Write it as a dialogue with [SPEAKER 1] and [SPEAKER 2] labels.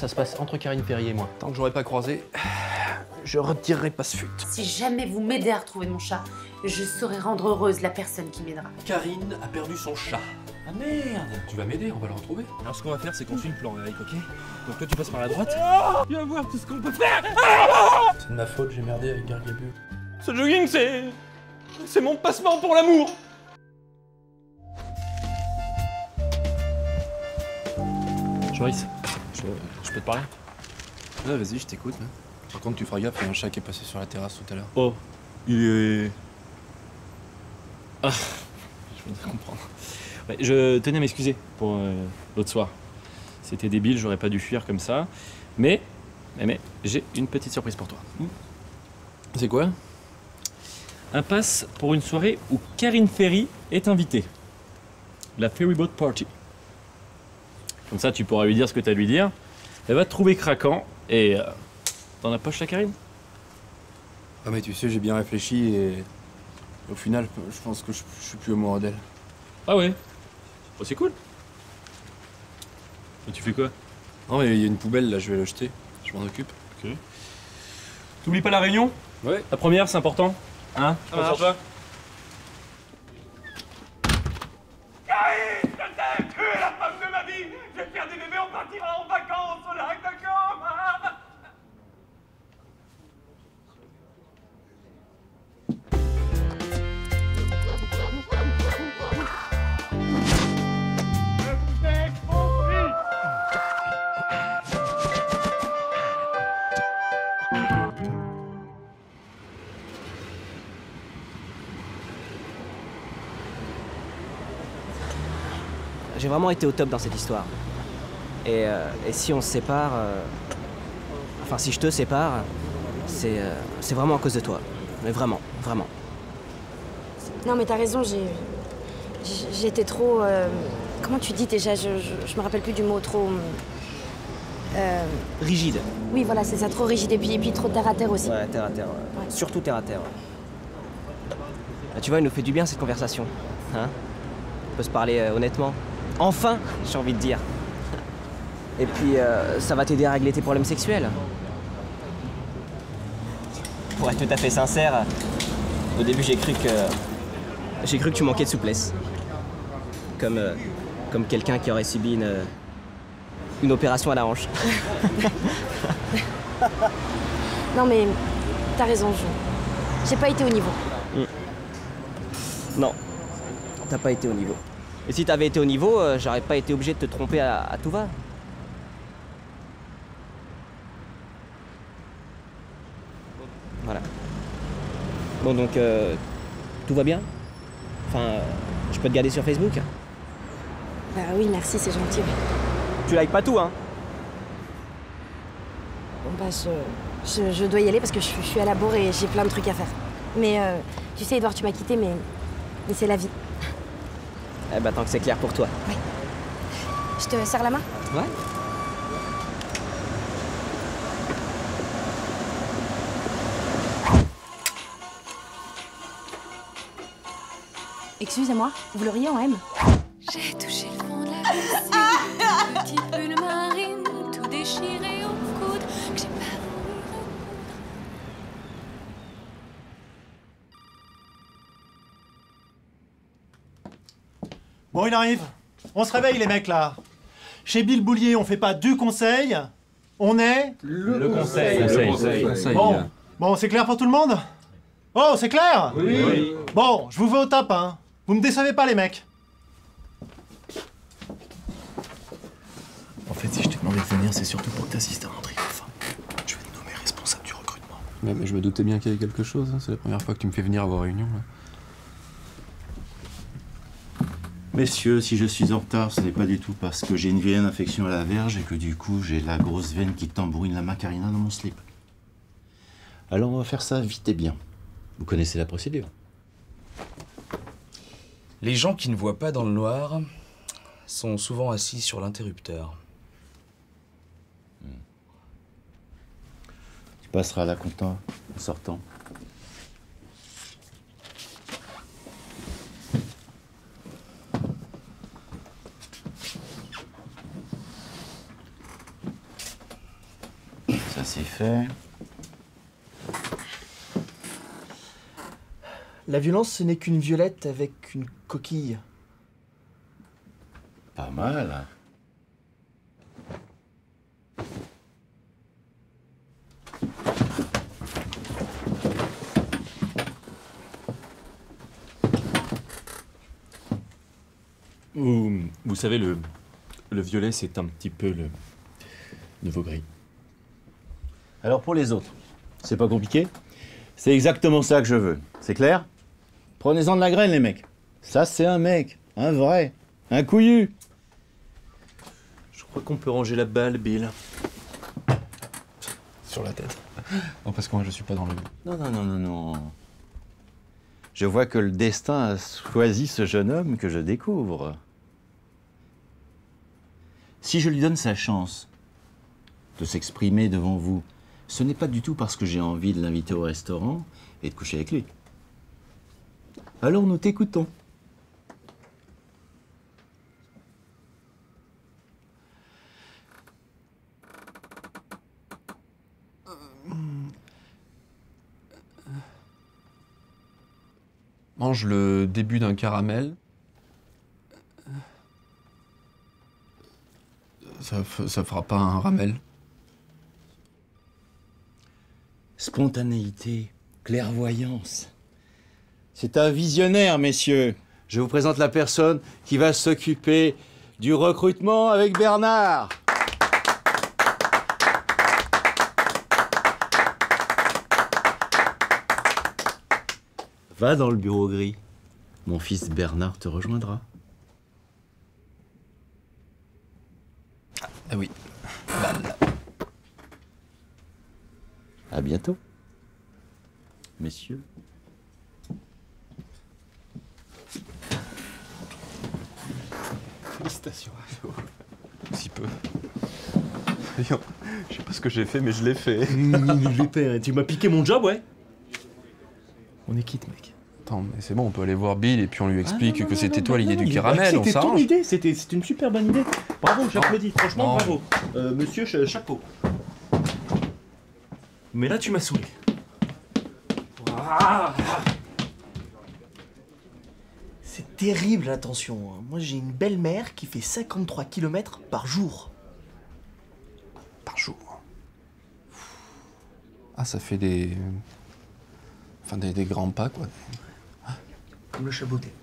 [SPEAKER 1] ça se passe entre Karine Ferry et moi. Tant que j'aurai pas croisé, je retirerai pas ce fut.
[SPEAKER 2] Si jamais vous m'aidez à retrouver mon chat, je saurai rendre heureuse la personne qui m'aidera.
[SPEAKER 1] Karine a perdu son chat. Ah merde! Tu vas m'aider, on va le retrouver.
[SPEAKER 3] Alors ce qu'on va faire, c'est qu'on suit le plan, Eric, ok? Donc toi tu passes par la droite. Viens voir tout ce qu'on peut faire.
[SPEAKER 1] C'est de ma faute, j'ai merdé avec Gargabus.
[SPEAKER 3] Ce jogging, c'est mon passeport pour l'amour.
[SPEAKER 1] Joris, je peux te parler?
[SPEAKER 4] Ouais, vas-y, je t'écoute. Hein. Par contre, tu feras gaffe, il y a un chat qui est passé sur la terrasse tout à l'heure.
[SPEAKER 3] Oh, il est...
[SPEAKER 1] Ah, je viens de comprendre. Ouais, je tenais à m'excuser pour l'autre soir. C'était débile, j'aurais pas dû fuir comme ça. Mais j'ai une petite surprise pour toi.
[SPEAKER 4] C'est quoi?
[SPEAKER 1] Un pass pour une soirée où Karine Ferry est invitée. La Ferryboat Party. Comme ça, tu pourras lui dire ce que tu as à lui dire. Elle va te trouver craquant et dans la poche la Karine.
[SPEAKER 4] Ah mais tu sais, j'ai bien réfléchi et au final, je pense que je suis plus amoureux d'elle.
[SPEAKER 1] Ah ouais? Oh, c'est cool. Et tu fais quoi?
[SPEAKER 4] Non mais il y a une poubelle là, je vais la jeter. Je m'en occupe.
[SPEAKER 1] Ok. T'oublies pas la réunion?
[SPEAKER 4] Ouais.
[SPEAKER 1] La première, c'est important. Hein? Je compte sur toi.
[SPEAKER 3] Karine, je t'aime, tu es la femme de ma vie. Je vais faire des bébés, on partira en vacances au lac de Comme.
[SPEAKER 5] J'ai vraiment été au top dans cette histoire. Et si on se sépare, enfin si je te sépare, c'est vraiment à cause de toi. Mais vraiment, vraiment.
[SPEAKER 6] Non mais t'as raison, j'étais trop... comment tu dis déjà, je me rappelle plus du mot, trop...
[SPEAKER 5] Rigide.
[SPEAKER 6] Oui voilà, c'est ça, trop rigide et puis trop terre à terre aussi.
[SPEAKER 5] Ouais, terre à terre. Ouais.
[SPEAKER 6] Ouais.
[SPEAKER 5] Surtout terre à terre. Ouais. Bah, tu vois, il nous fait du bien cette conversation. Hein, on peut se parler honnêtement. Enfin, j'ai envie de dire. Et puis, ça va t'aider à régler tes problèmes sexuels. Pour être tout à fait sincère, au début j'ai cru que tu manquais de souplesse. Comme quelqu'un qui aurait subi une opération à la hanche.
[SPEAKER 6] Non mais t'as raison, j'ai pas été au niveau.
[SPEAKER 5] Non, t'as pas été au niveau. Et si t'avais été au niveau, j'aurais pas été obligé de te tromper à tout va. Voilà. Bon donc, tout va bien? Enfin, je peux te garder sur Facebook?
[SPEAKER 6] Bah oui, merci, c'est gentil. Oui.
[SPEAKER 5] Tu likes pas tout, hein?
[SPEAKER 6] Bon bah je dois y aller parce que je suis à la bourre et j'ai plein de trucs à faire. Mais tu sais Edouard, tu m'as quitté, mais c'est la vie.
[SPEAKER 5] Eh bah tant que c'est clair pour toi.
[SPEAKER 6] Oui. Je te serre la main?
[SPEAKER 5] Ouais.
[SPEAKER 6] Excusez-moi, vous l'auriez en M?
[SPEAKER 7] J'ai touché le fond de la piscine, petite bulle marine, tout déchiré au coude, que j'ai pas voulu recoudre.
[SPEAKER 8] Bon, il arrive. On se réveille, les mecs, là. Chez Bill Boulier, on fait pas du conseil. On est...
[SPEAKER 1] Le conseil.
[SPEAKER 8] Bon, c'est clair pour tout le monde? Oh, c'est clair?
[SPEAKER 3] Oui.
[SPEAKER 8] Bon, je vous veux au top, hein. Vous me décevez pas, les mecs.
[SPEAKER 4] En fait, si je t'ai demandé de venir, c'est surtout pour que t'assistes à l'entrée. Enfin, je vais te nommer responsable du recrutement. Mais je me doutais bien qu'il y avait quelque chose. Hein. C'est la première fois que tu me fais venir à vos réunions. Là.
[SPEAKER 9] Messieurs, si je suis en retard, ce n'est pas du tout parce que j'ai une vilaine infection à la verge et que du coup j'ai la grosse veine qui tambouine la macarena dans mon slip. Alors on va faire ça vite et bien. Vous connaissez la procédure.
[SPEAKER 10] Les gens qui ne voient pas dans le noir sont souvent assis sur l'interrupteur.
[SPEAKER 9] Tu passeras à la compta en sortant. Ça c'est fait.
[SPEAKER 11] La violence, ce n'est qu'une violette avec une coquille.
[SPEAKER 9] Pas mal.
[SPEAKER 1] Vous savez, le violet, c'est un petit peu le nouveau gris.
[SPEAKER 9] Alors pour les autres, c'est pas compliqué. C'est exactement ça que je veux. C'est clair? Prenez-en de la graine, les mecs. Ça, c'est un mec. Un vrai. Un couillu.
[SPEAKER 4] Je crois qu'on peut ranger la balle, Bill. Sur la tête. Non, parce que moi, je suis pas dans le...
[SPEAKER 9] Non, non, non, non, non. Je vois que le destin a choisi ce jeune homme que je découvre. Si je lui donne sa chance de s'exprimer devant vous, ce n'est pas du tout parce que j'ai envie de l'inviter au restaurant et de coucher avec lui. Alors nous t'écoutons.
[SPEAKER 4] Mange le début d'un caramel. Ça fera pas un ramel.
[SPEAKER 9] Spontanéité, clairvoyance. C'est un visionnaire, messieurs. Je vous présente la personne qui va s'occuper du recrutement avec Bernard. Va dans le bureau gris. Mon fils Bernard te rejoindra.
[SPEAKER 4] Ah oui.
[SPEAKER 9] À bientôt, messieurs.
[SPEAKER 4] Félicitations. Si peu. Je sais pas ce que j'ai fait, mais je l'ai fait.
[SPEAKER 12] Tu m'as piqué mon job, ouais.
[SPEAKER 4] On est quitte, mec. Attends, mais c'est bon, on peut aller voir Bill et puis on lui explique que c'était toi l'idée du caramel, on
[SPEAKER 12] C'était ton
[SPEAKER 4] s'arrange.
[SPEAKER 12] idée, c'était une super bonne idée. Bravo, j'applaudis, franchement, bravo. Monsieur, chapeau. Mais là, tu m'as saoulé.
[SPEAKER 11] C'est terrible la tension. Moi, j'ai une belle-mère qui fait 53 km par jour.
[SPEAKER 4] Par jour. Ah, ça fait des... Enfin, des grands pas, quoi.
[SPEAKER 11] Comme le chaboté.